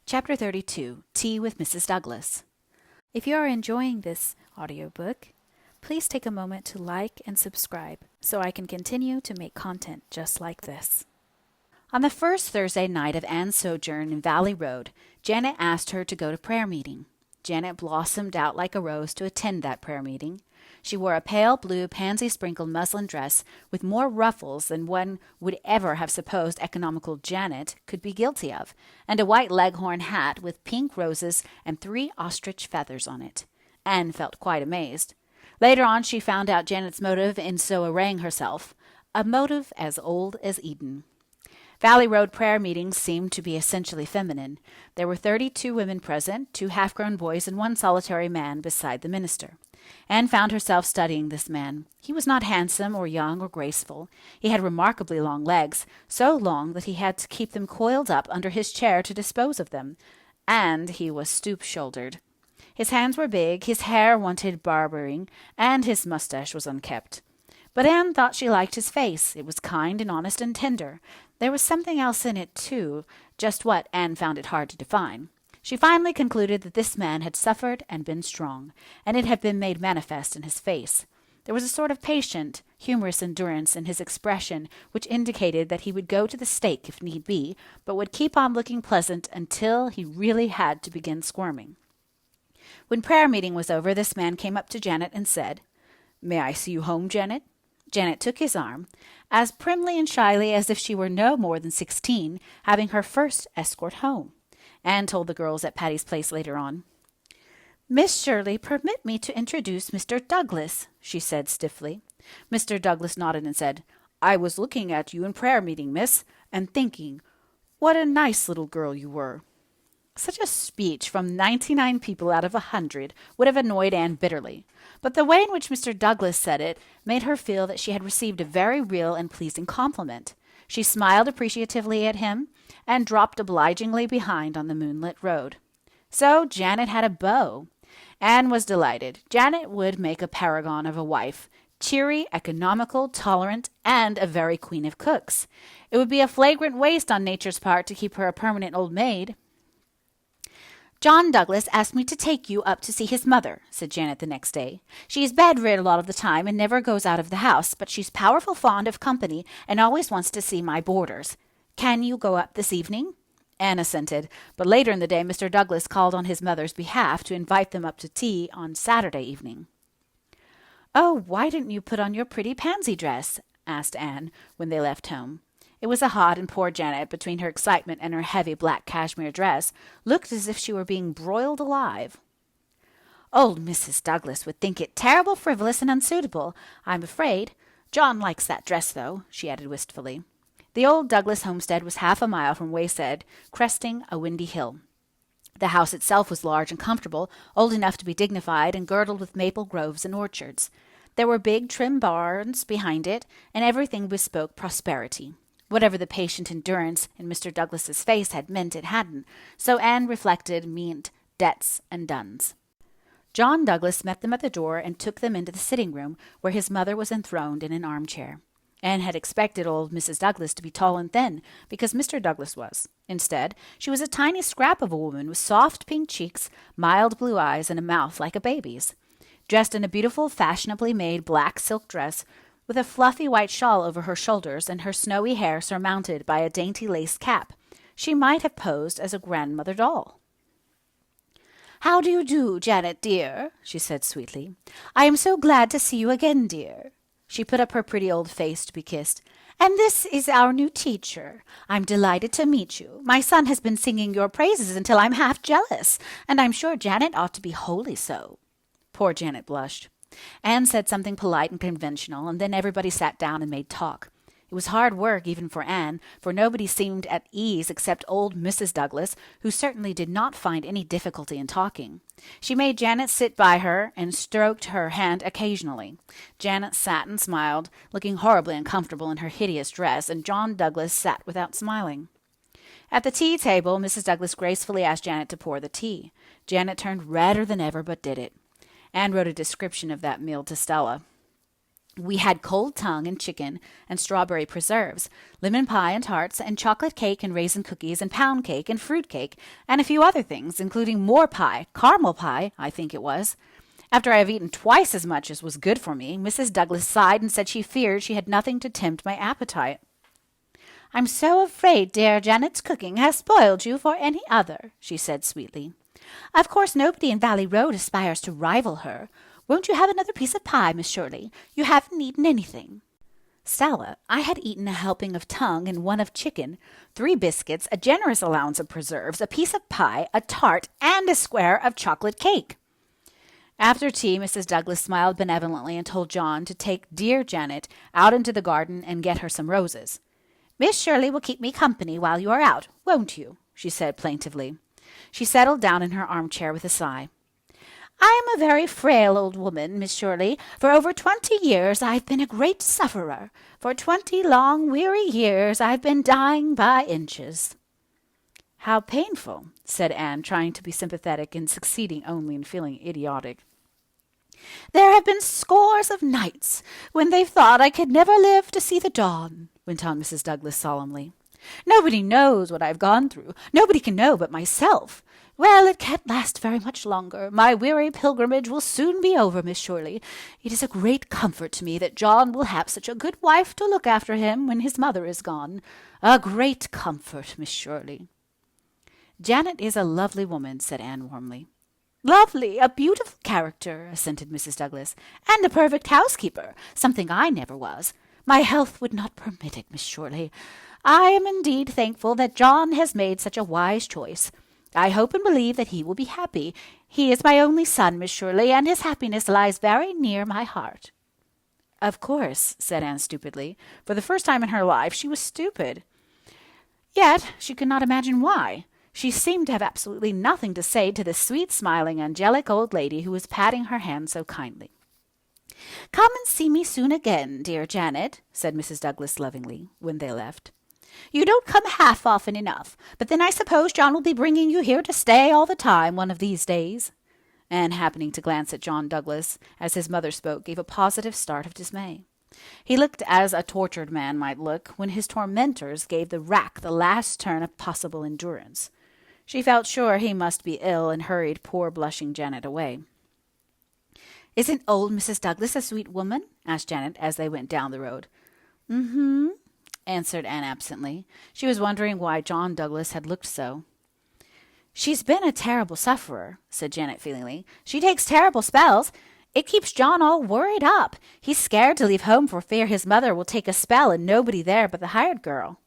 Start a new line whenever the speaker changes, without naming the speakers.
Chapter 32, Tea with Mrs. Douglas. If you are enjoying this audiobook, please take a moment to like and subscribe so I can continue to make content just like this. On the first Thursday night of Anne's sojourn in Valley Road, Janet asked her to go to prayer meeting. Janet blossomed out like a rose to attend that prayer meeting. She wore a pale blue pansy-sprinkled muslin dress with more ruffles than one would ever have supposed economical Janet could be guilty of, and a white leghorn hat with pink roses and 3 ostrich feathers on it. Anne felt quite amazed. Later on she found out Janet's motive in so arraying herself, a motive as old as Eden. Valley Road prayer meetings seemed to be essentially feminine. There were 32 women present, 2 half-grown boys and 1 solitary man beside the minister. Anne found herself studying this man. He was not handsome or young or graceful. He had remarkably long legs, so long that he had to keep them coiled up under his chair to dispose of them, and he was stoop-shouldered. His hands were big, his hair wanted barbering, and his mustache was unkempt. But Anne thought she liked his face. It was kind and honest and tender. There was something else in it, too, just what Anne found it hard to define. She finally concluded that this man had suffered and been strong, and it had been made manifest in his face. There was a sort of patient, humorous endurance in his expression which indicated that he would go to the stake if need be, but would keep on looking pleasant until he really had to begin squirming. When prayer meeting was over, this man came up to Janet and said, "May I see you home, Janet?" Janet took his arm, as primly and shyly as if she were no more than 16, having her first escort home. Anne told the girls at Patty's Place later on. "Miss Shirley, permit me to introduce Mr. Douglas," she said stiffly. Mr. Douglas nodded and said, "I was looking at you in prayer meeting, miss, and thinking, what a nice little girl you were." Such a speech from 99 people out of 100 would have annoyed Anne bitterly, but the way in which Mr. Douglas said it made her feel that she had received a very real and pleasing compliment. She smiled appreciatively at him and dropped obligingly behind on the moonlit road. So Janet had a beau. Anne was delighted. Janet would make a paragon of a wife, cheery, economical, tolerant, and a very queen of cooks. It would be a flagrant waste on nature's part to keep her a permanent old maid. "John Douglas asked me to take you up to see his mother," said Janet the next day. "She is bedrid a lot of the time and never goes out of the house, but she's powerful fond of company and always wants to see my boarders. Can you go up this evening?" Anne assented, but later in the day Mr. Douglas called on his mother's behalf to invite them up to tea on Saturday evening. "Oh, why didn't you put on your pretty pansy dress?" asked Anne when they left home. It was a hot, and poor Janet, between her excitement and her heavy black cashmere dress, looked as if she were being broiled alive. "Old Mrs. Douglas would think it terrible frivolous and unsuitable, I'm afraid. John likes that dress, though," she added wistfully. The old Douglas homestead was half a mile from Wayside, cresting a windy hill. The house itself was large and comfortable, old enough to be dignified, and girdled with maple groves and orchards. There were big, trim barns behind it, and everything bespoke prosperity. Whatever the patient endurance in Mr. Douglas's face had meant, it hadn't, so Anne reflected meant debts and duns. John Douglas met them at the door and took them into the sitting-room, where his mother was enthroned in an armchair. Anne had expected old Mrs. Douglas to be tall and thin, because Mr. Douglas was. Instead, she was a tiny scrap of a woman with soft pink cheeks, mild blue eyes, and a mouth like a baby's. Dressed in a beautiful, fashionably made black silk dress, with a fluffy white shawl over her shoulders and her snowy hair surmounted by a dainty lace cap, she might have posed as a grandmother doll. "How do you do, Janet, dear?" she said sweetly. "I am so glad to see you again, dear." She put up her pretty old face to be kissed. "And this is our new teacher. I'm delighted to meet you. My son has been singing your praises until I'm half jealous, and I'm sure Janet ought to be wholly so." Poor Janet blushed. Anne said something polite and conventional, and then everybody sat down and made talk. It was hard work even for Anne, for nobody seemed at ease except old Mrs. Douglas, who certainly did not find any difficulty in talking. She made Janet sit by her and stroked her hand occasionally. Janet sat and smiled, looking horribly uncomfortable in her hideous dress, and John Douglas sat without smiling. At the tea table, Mrs. Douglas gracefully asked Janet to pour the tea. Janet turned redder than ever, but did it. Anne wrote a description of that meal to Stella. We had cold tongue and chicken and strawberry preserves, lemon pie and tarts, and chocolate cake and raisin cookies and pound cake and fruit cake, and a few other things, including more pie, caramel pie, I think it was. After I have eaten twice as much as was good for me, Mrs. Douglas sighed and said she feared she had nothing to tempt my appetite. I'm so afraid dear Janet's cooking has spoiled you for any other, she said sweetly. Of course nobody in Valley Road aspires to rival her. Won't you have another piece of pie, Miss Shirley? You haven't eaten anything. Stella, I had eaten a helping of tongue and one of chicken, 3 biscuits, a generous allowance of preserves, a piece of pie, a tart, and a square of chocolate cake. After tea, Mrs. Douglas smiled benevolently and told John to take dear Janet out into the garden and get her some roses. Miss Shirley will keep me company while you are out, won't you? She said plaintively. She settled down in her armchair with a sigh. I am a very frail old woman, Miss Shirley. For over 20 years I've been a great sufferer. For 20 long, weary years I've been dying by inches. How painful, said Anne, trying to be sympathetic and succeeding only in feeling idiotic. There have been scores of nights when they've thought I could never live to see the dawn, went on Mrs. Douglas solemnly. Nobody knows what I've gone through. Nobody can know but myself. Well, it can't last very much longer. My weary pilgrimage will soon be over, Miss Shirley. It is a great comfort to me that John will have such a good wife to look after him when his mother is gone. A great comfort, Miss Shirley. Janet is a lovely woman, said Anne warmly. Lovely, a beautiful character, assented Mrs. Douglas, and a perfect housekeeper, something I never was. My health would not permit it, Miss Shirley. I am indeed thankful that John has made such a wise choice. I hope and believe that he will be happy. He is my only son, Miss Shirley, and his happiness lies very near my heart. Of course, said Anne stupidly. For the first time in her life she was stupid. Yet she could not imagine why. She seemed to have absolutely nothing to say to the sweet, smiling, angelic old lady who was patting her hand so kindly. Come and see me soon again, dear Janet, said Mrs. Douglas lovingly, when they left. You don't come half often enough, but then I suppose John will be bringing you here to stay all the time one of these days. Anne, happening to glance at John Douglas as his mother spoke, gave a positive start of dismay. He looked as a tortured man might look when his tormentors gave the rack the last turn of possible endurance. She felt sure he must be ill and hurried poor blushing Janet away. Isn't old Mrs. Douglas a sweet woman? asked Janet as they went down the road. Mm-hmm, answered Anne absently. She was wondering why John Douglas had looked so. She's been a terrible sufferer, said Janet feelingly. She takes terrible spells. It keeps John all worried up. He's scared to leave home for fear his mother will take a spell and nobody there but the hired girl.